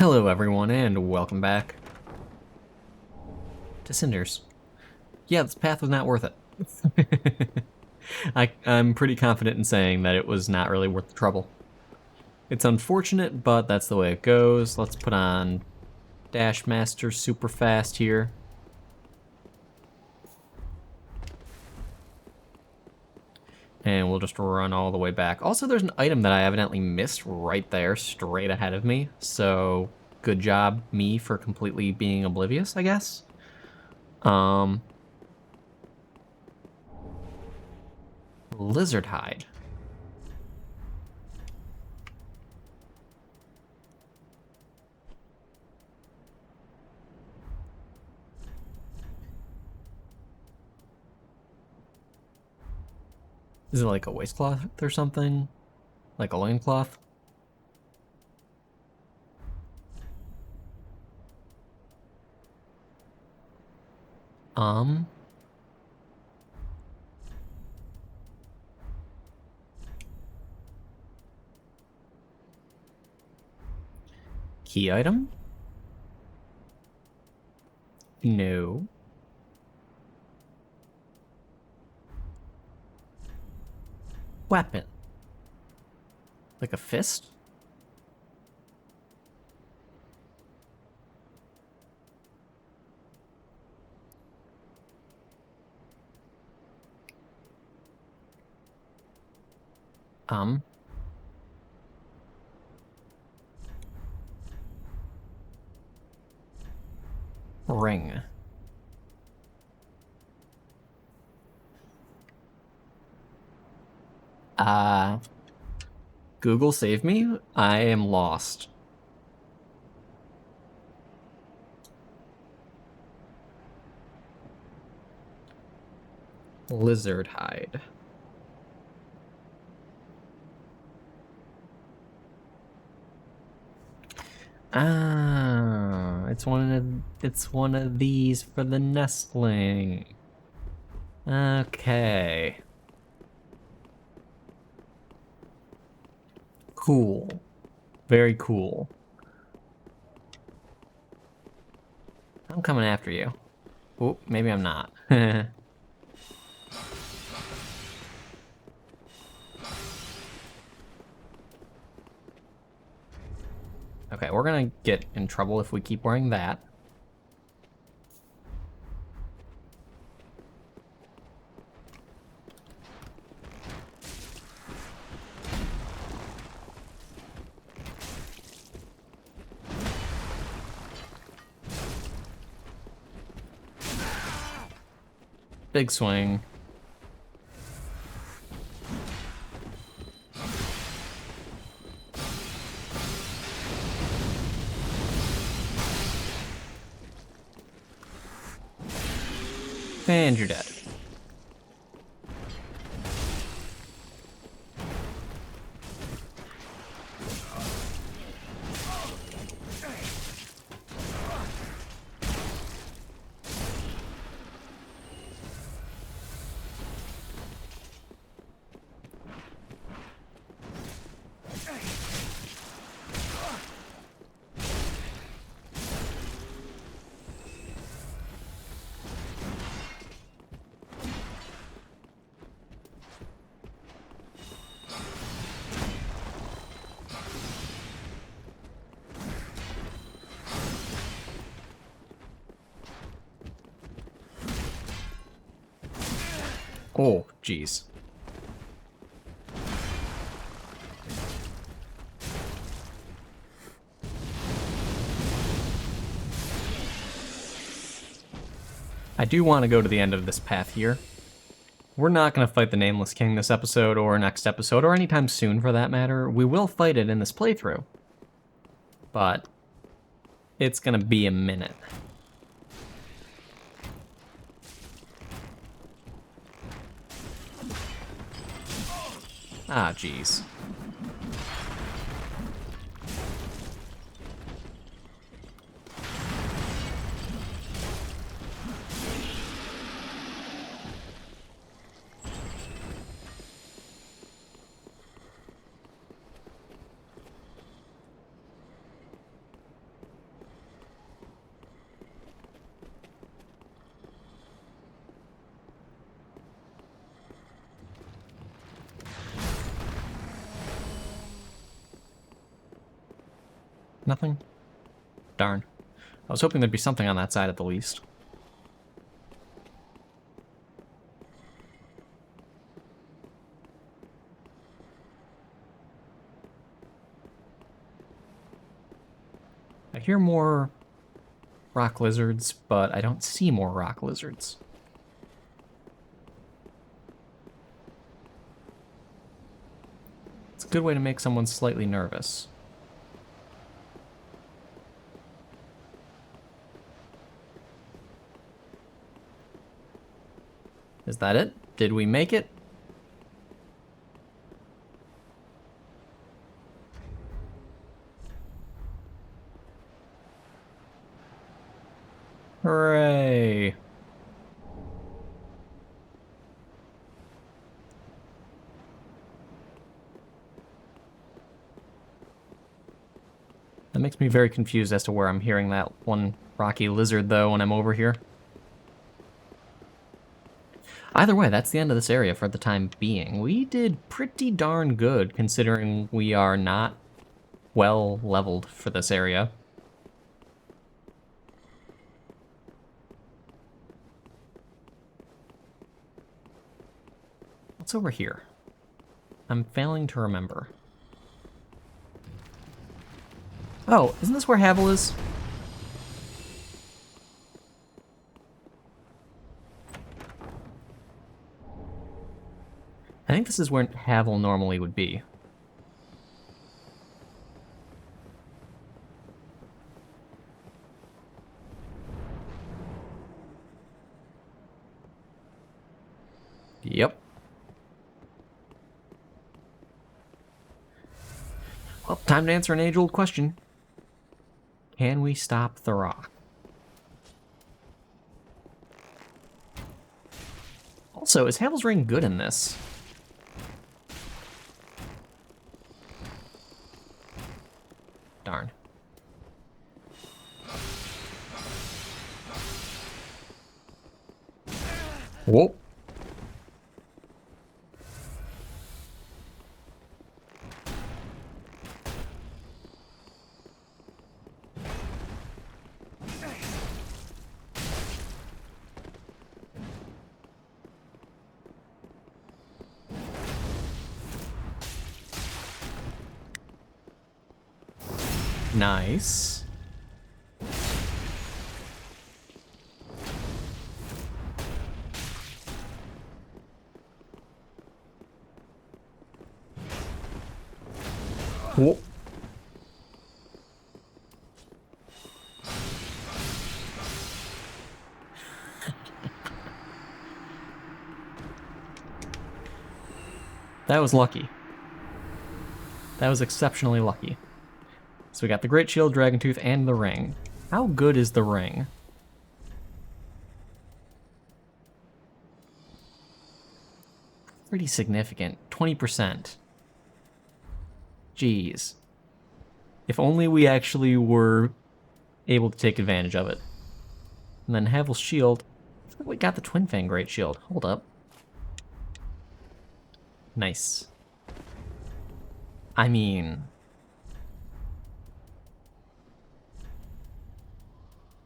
Hello everyone and welcome back to Cinders. Yeah, this path was not worth it. I'm pretty confident in saying that it was not really worth the trouble. It's unfortunate, but that's the way it goes. Let's put on Dash Master super fast here. And we'll just run all the way back. Also, there's an item that I evidently missed right there, straight ahead of me. So, good job, me, for completely being oblivious, I guess. Lizard hide. Is it like a waistcloth or something? Like a loincloth? Um. Key item? No. Weapon. Like a fist? Um. Ring. Uh. Google save me? I am lost. Lizard hide. Ah, it's one of these for the nestling. Okay. Cool. Very cool. I'm coming after you. Oh, maybe I'm not. Okay, we're gonna get in trouble if we keep wearing that. Big swing. And you're dead. Oh, jeez. I do want to go to the end of this path here. We're not going to fight the Nameless King this episode or next episode or anytime soon for that matter. We will fight it in this playthrough. But it's going to be a minute. Ah, jeez. Nothing? Darn. I was hoping there'd be something on that side at the least. I hear more rock lizards, but I don't see more rock lizards. It's a good way to make someone slightly nervous. Is that it? Did we make it? Hooray! That makes me very confused as to where I'm hearing that one rocky lizard, though, when I'm over here. Either way, that's the end of this area for the time being. We did pretty darn good, considering we are not well leveled for this area. What's over here? I'm failing to remember. Oh, isn't this where Havel is? I think this is where Havel normally would be. Yep. Well, time to answer an age-old question. Can we stop the rock? Also, is Havel's ring good in this? Darn. Whoa. Nice. Whoa. That was lucky. That was exceptionally lucky. So we got the Great Shield, Dragon Tooth, and the ring. How good is the ring? Pretty significant. 20%. Jeez. If only we actually were able to take advantage of it. And then Havel's shield. I think we got the Twin Fang Great Shield. Hold up. Nice. I mean,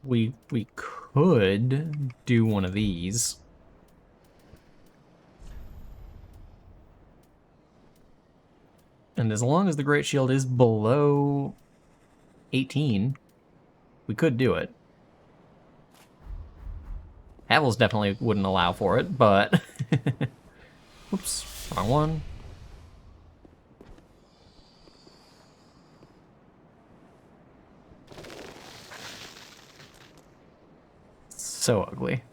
we could do one of these. And as long as the Great Shield is below 18, we could do it. Havel's definitely wouldn't allow for it, but... Whoops, wrong one. So ugly.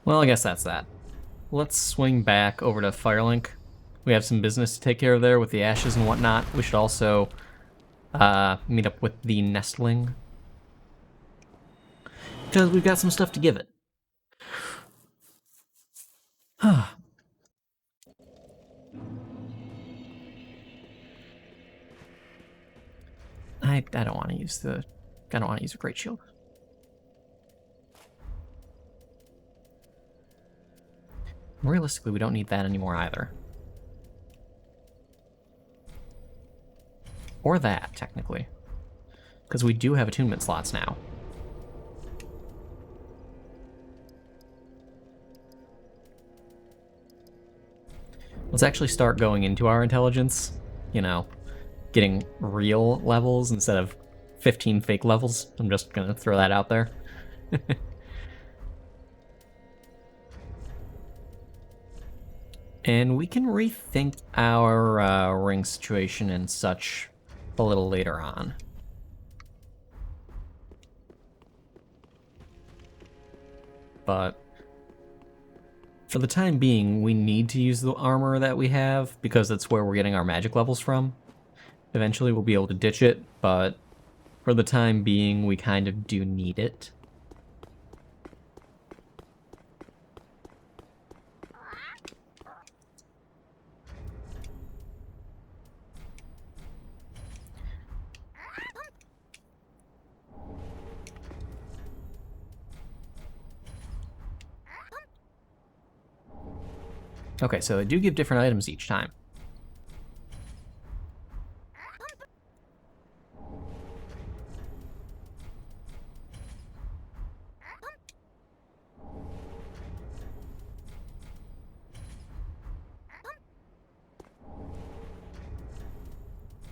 Well, I guess that's that. Let's swing back over to Firelink. We have some business to take care of there with the ashes and whatnot. We should also meet up with the Nestling, because we've got some stuff to give it. I don't want to use the... I don't want to use a Great Shield. Realistically, we don't need that anymore either. Or that, technically. Because we do have attunement slots now. Let's actually start going into our intelligence. You know, getting real levels instead of 15 fake levels. I'm just gonna throw that out there. And we can rethink our ring situation and such a little later on. But for the time being, we need to use the armor that we have because that's where we're getting our magic levels from. Eventually we'll be able to ditch it, but for the time being, we kind of do need it. Okay, so they do give different items each time.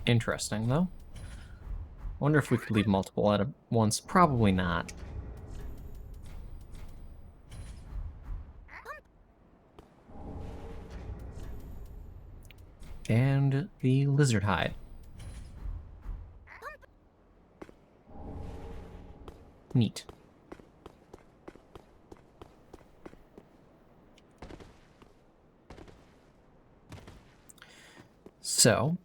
Interesting, though. Wonder if we could leave multiple at once. Probably not. And the lizard hide. Neat. So,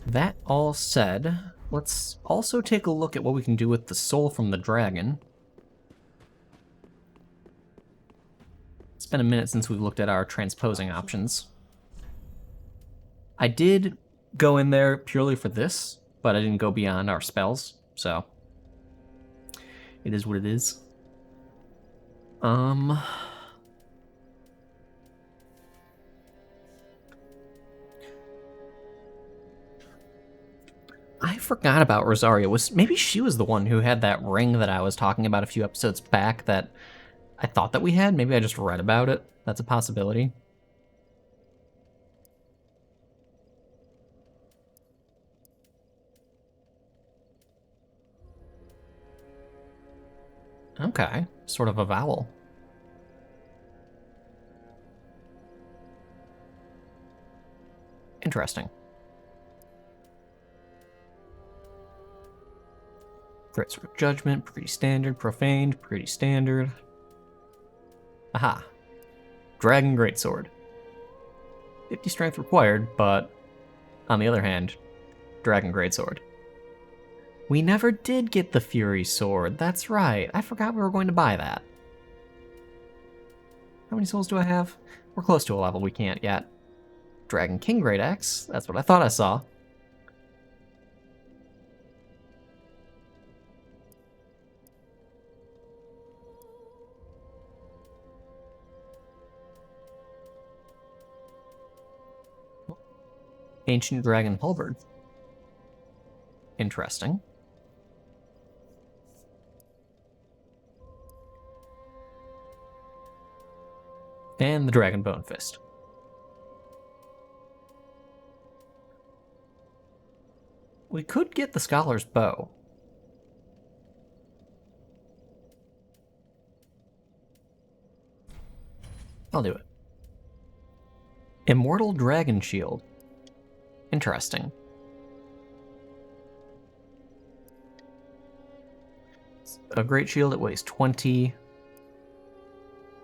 that all said, let's also take a look at what we can do with the soul from the dragon. It's been a minute since we've looked at our transposing options. I did go in there purely for this, but I didn't go beyond our spells, so it is what it is. I forgot about Rosario. Maybe she was the one who had that ring that I was talking about a few episodes back that I thought that we had. Maybe I just read about it. That's a possibility. Okay, sort of a vowel. Interesting. Great Sword of Judgment, pretty standard. Profaned, pretty standard. Aha. Dragon Greatsword. 50 strength required, but on the other hand, Dragon Greatsword. We never did get the Fury Sword. That's right. I forgot we were going to buy that. How many souls do I have? We're close to a level we can't yet. Dragon King Great Axe. That's what I thought I saw. Ancient Dragon Halberd. Interesting. And the Dragon Bone Fist. We could get the Scholar's Bow. I'll do it. Immortal Dragon Shield. Interesting. It's a great shield, it weighs 20.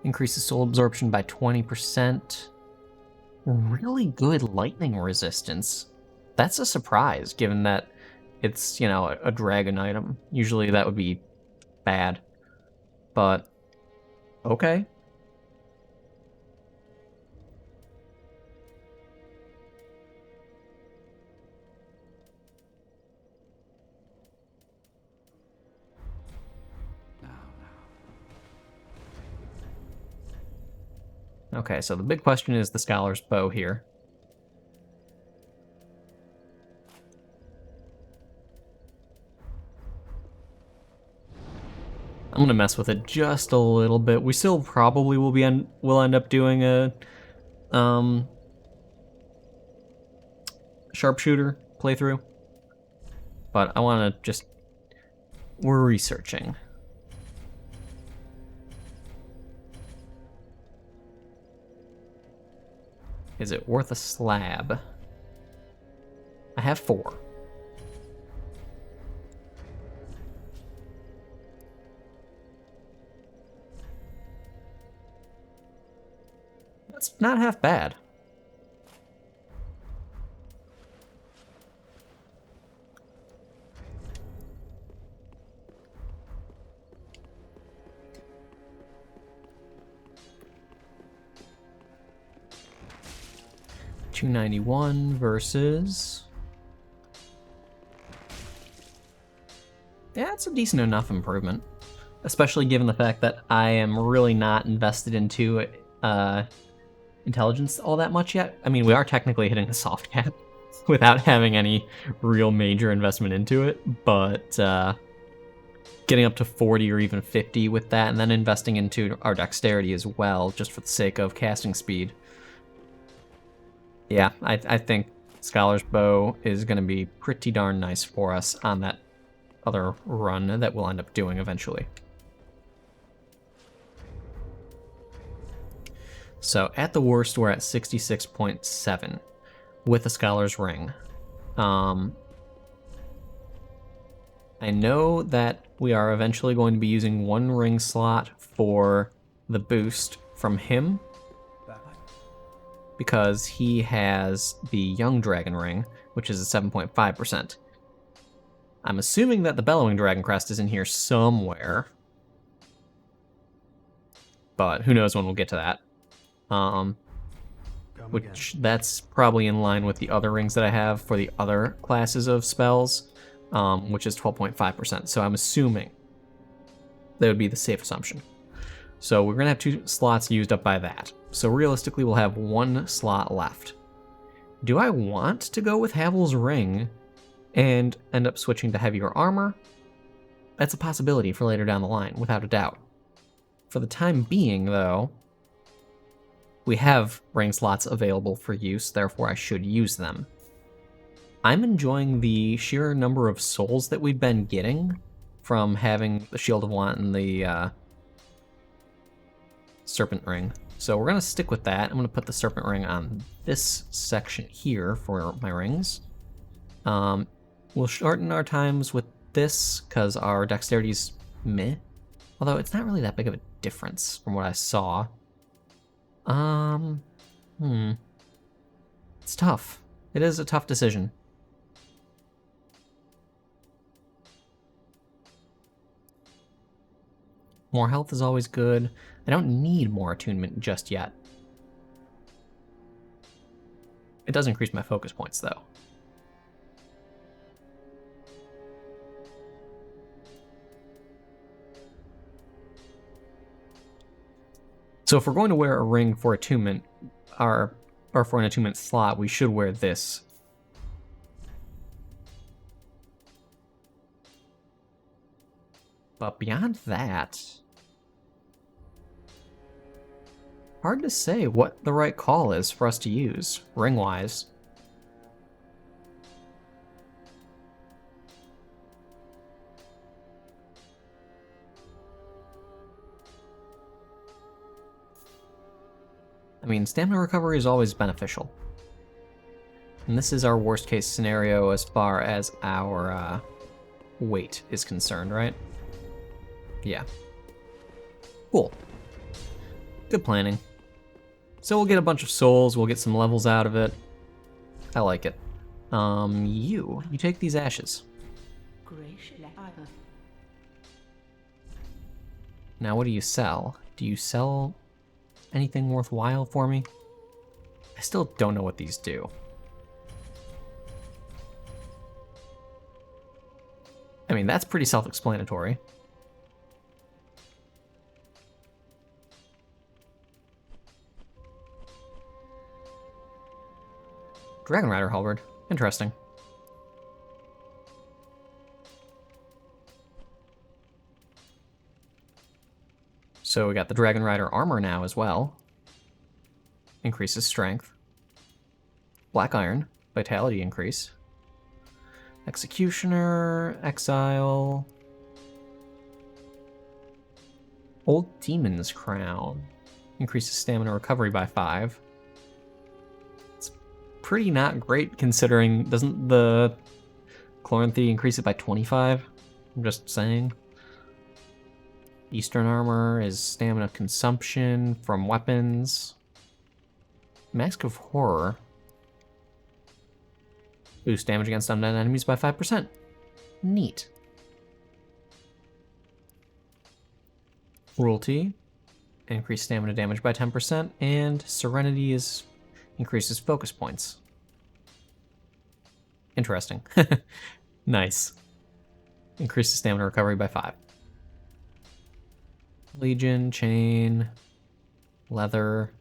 Increases soul absorption by 20%. Really good lightning resistance. That's a surprise, given that it's, you know, a dragon item. Usually that would be bad. But, okay. Okay, so the big question is the Scholar's Bow here. I'm gonna mess with it just a little bit. We still probably will end up doing a sharpshooter playthrough, but I want to just, we're researching. Is it worth a slab? I have 4. That's not half bad. $291 versus... Yeah, it's a decent enough improvement. Especially given the fact that I am really not invested into intelligence all that much yet. I mean, we are technically hitting a soft cap without having any real major investment into it, but getting up to 40 or even 50 with that, and then investing into our dexterity as well, just for the sake of casting speed. Yeah, I think Scholar's Bow is going to be pretty darn nice for us on that other run that we'll end up doing eventually. So at the worst, we're at 66.7 with a Scholar's Ring. I know that we are eventually going to be using 1 ring slot for the boost from him, because he has the Young Dragon Ring, which is a 7.5%. I'm assuming that the Bellowing Dragon Crest is in here somewhere, but who knows when we'll get to that. Which that's probably in line with the other rings that I have for the other classes of spells, which is 12.5%. So I'm assuming that would be the safe assumption. So we're gonna have 2 slots used up by that. So realistically, we'll have 1 slot left. Do I want to go with Havel's Ring and end up switching to heavier armor? That's a possibility for later down the line, without a doubt. For the time being, though, we have ring slots available for use, therefore I should use them. I'm enjoying the sheer number of souls that we've been getting from having the Shield of Want and the Serpent Ring. So we're going to stick with that. I'm going to put the Serpent Ring on this section here for my rings. We'll shorten our times with this because our dexterity's meh. Although it's not really that big of a difference from what I saw. It's tough. It is a tough decision. More health is always good. I don't need more attunement just yet. It does increase my focus points, though. So if we're going to wear a ring for attunement, or for an attunement slot, we should wear this. But beyond that, hard to say what the right call is for us to use, ring-wise. I mean, stamina recovery is always beneficial. And this is our worst case scenario as far as our weight is concerned, right? Yeah. Cool. Good planning. So we'll get a bunch of souls, we'll get some levels out of it. I like it. You take these ashes. Now what do you sell? Do you sell anything worthwhile for me? I still don't know what these do. I mean, that's pretty self-explanatory. Dragon Rider Halberd. Interesting. So we got the Dragon Rider armor now as well. Increases strength. Black Iron. Vitality increase. Executioner. Exile. Old Demon's Crown. Increases stamina recovery by 5. It's pretty not great considering, doesn't the Chloranthy increase it by 25? I'm just saying. Eastern Armor is stamina consumption from weapons. Mask of Horror. Boost damage against undead enemies by 5%. Neat. Cruelty. Increase stamina damage by 10%. And Serenity increases focus points. Interesting. Nice. Increases stamina recovery by 5. Legion, chain, leather.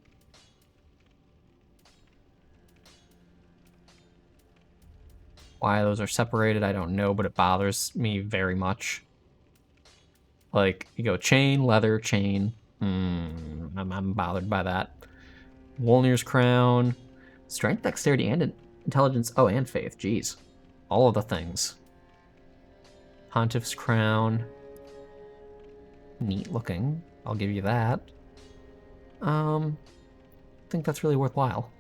Why those are separated, I don't know, but it bothers me very much. Like, you go chain, leather, chain. I'm bothered by that. Wolnir's Crown. Strength, dexterity, and intelligence. Oh, and faith. Jeez. All of the things. Pontiff's Crown. Neat looking. I'll give you that. I think that's really worthwhile.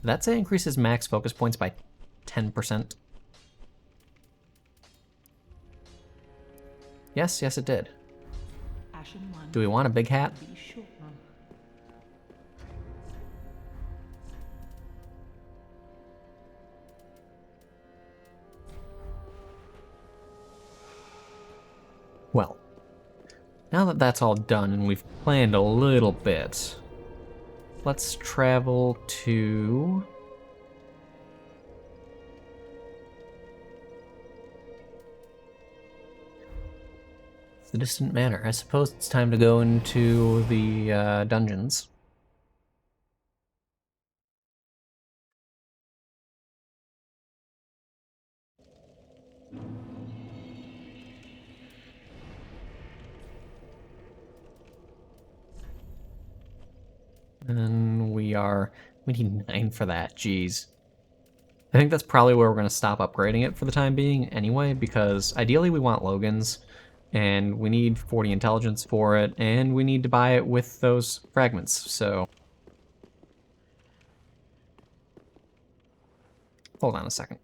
That say increases max focus points by 10%. Yes, yes it did. Do we want a big hat? Well, now that that's all done and we've planned a little bit, let's travel to... the distant manor. I suppose it's time to go into the dungeons. And we need 9 for that, jeez. I think that's probably where we're going to stop upgrading it for the time being anyway, because ideally we want Logan's, and we need 40 intelligence for it, and we need to buy it with those fragments, so... Hold on a second.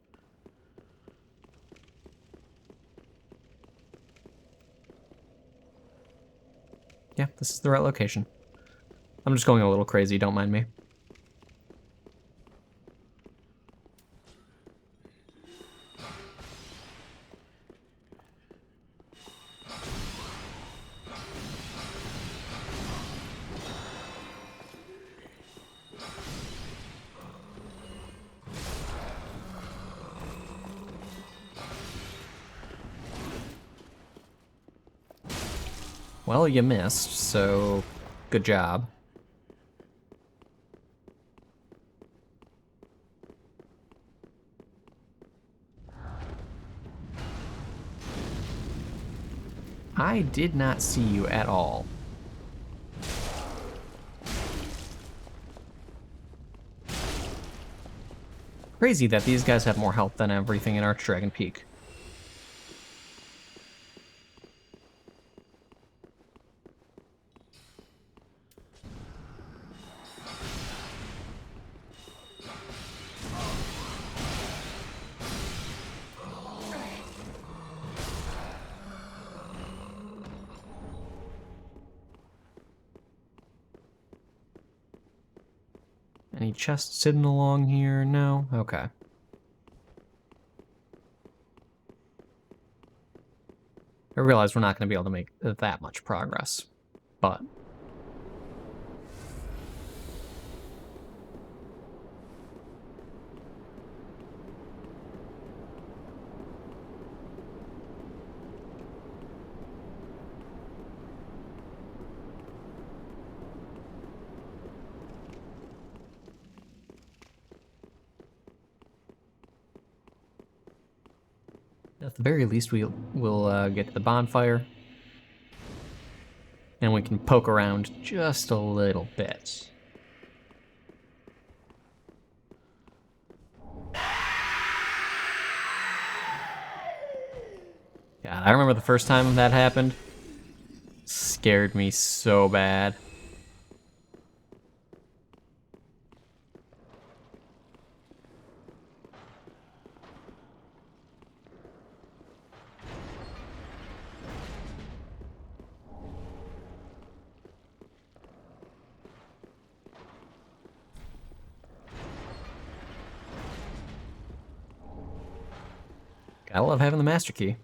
Yeah, this is the right location. I'm just going a little crazy, don't mind me. Well, you missed, so good job. I did not see you at all. Crazy that these guys have more health than everything in Archdragon Peak. Any chests hidden along here? No? Okay. I realize we're not going to be able to make that much progress, but... at the very least, we'll get to the bonfire. And we can poke around just a little bit. God, I remember the first time that happened. Scared me so bad. Gotta love having the master key.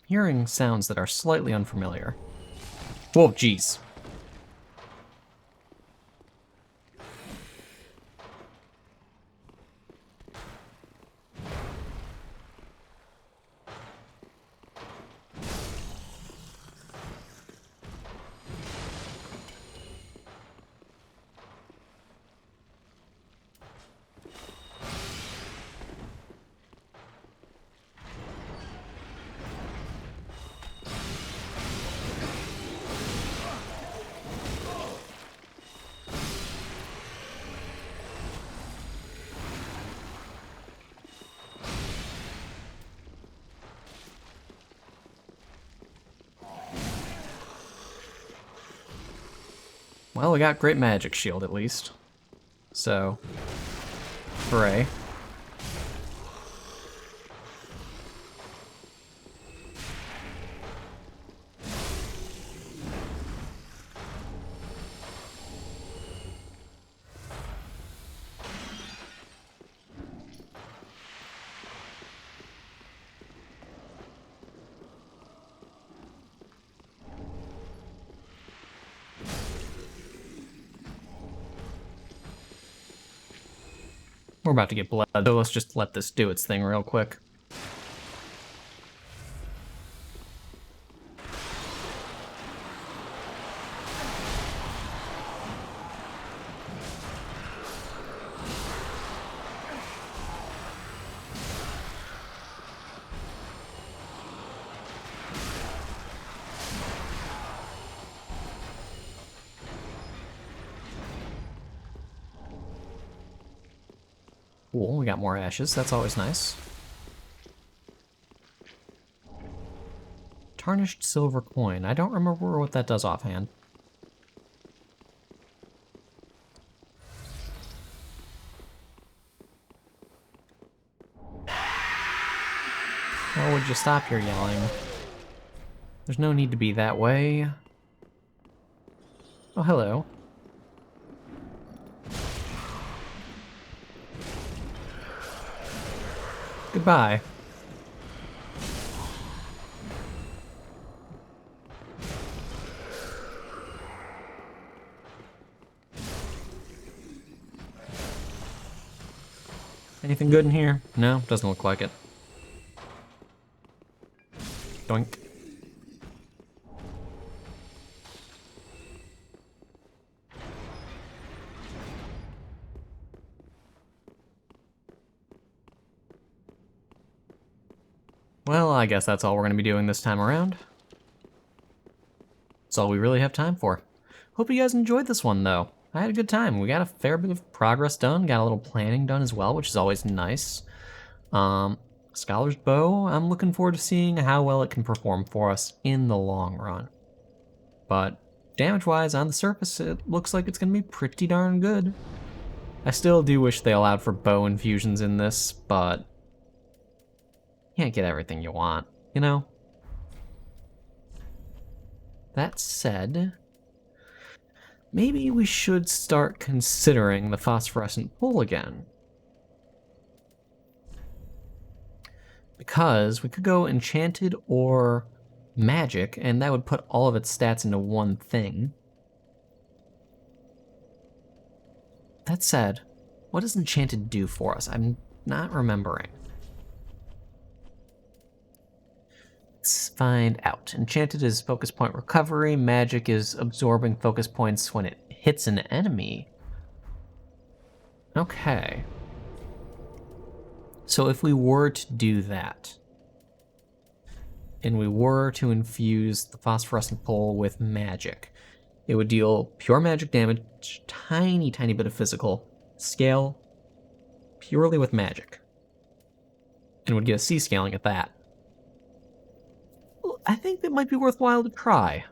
Hearing sounds that are slightly unfamiliar. Whoa, jeez. Well, we got great magic shield at least. So, hooray. We're about to get blood, so let's just let this do its thing real quick. Cool, we got more ashes, that's always nice. Tarnished silver coin. I don't remember what that does offhand. Oh, would you stop your yelling? There's no need to be that way. Oh, hello. Goodbye. Anything good in here? No, doesn't look like it. Doink. Well, I guess that's all we're going to be doing this time around. That's all we really have time for. Hope you guys enjoyed this one, though. I had a good time. We got a fair bit of progress done, got a little planning done as well, which is always nice. Scholar's Bow, I'm looking forward to seeing how well it can perform for us in the long run. But damage-wise, on the surface, it looks like it's going to be pretty darn good. I still do wish they allowed for bow infusions in this, but you can't get everything you want, you know? That said, maybe we should start considering the phosphorescent pull again. Because we could go enchanted or magic, and that would put all of its stats into one thing. That said, What does Enchanted do for us? I'm not remembering. Let's find out. Enchanted is focus point recovery. Magic is absorbing focus points when it hits an enemy. Okay. So if we were to do that, and we were to infuse the phosphorescent pole with magic, it would deal pure magic damage, tiny bit of physical, scale purely with magic, and would get a C scaling at that. I think that might be worthwhile to try.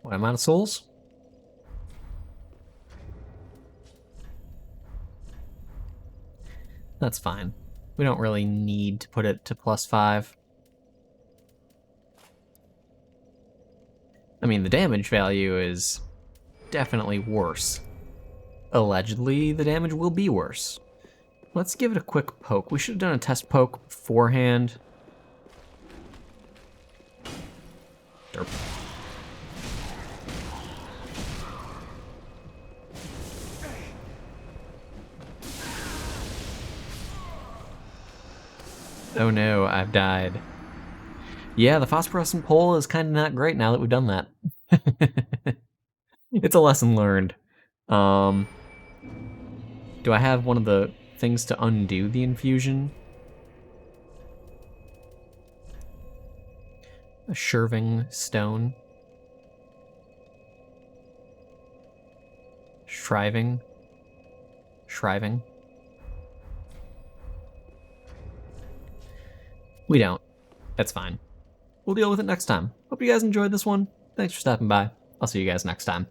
What, I'm out of souls? That's fine. We don't really need to put it to +5. I mean, the damage value is definitely worse. Allegedly, the damage will be worse. Let's give it a quick poke. We should have done a test poke beforehand. Derp. Oh no, I've died. Yeah, the phosphorescent pole is kind of not great now that we've done that. It's a lesson learned. Do I have one of the things to undo the infusion? A sherving stone. Shriving. Shriving. We don't. That's fine. We'll deal with it next time. Hope you guys enjoyed this one. Thanks for stopping by. I'll see you guys next time.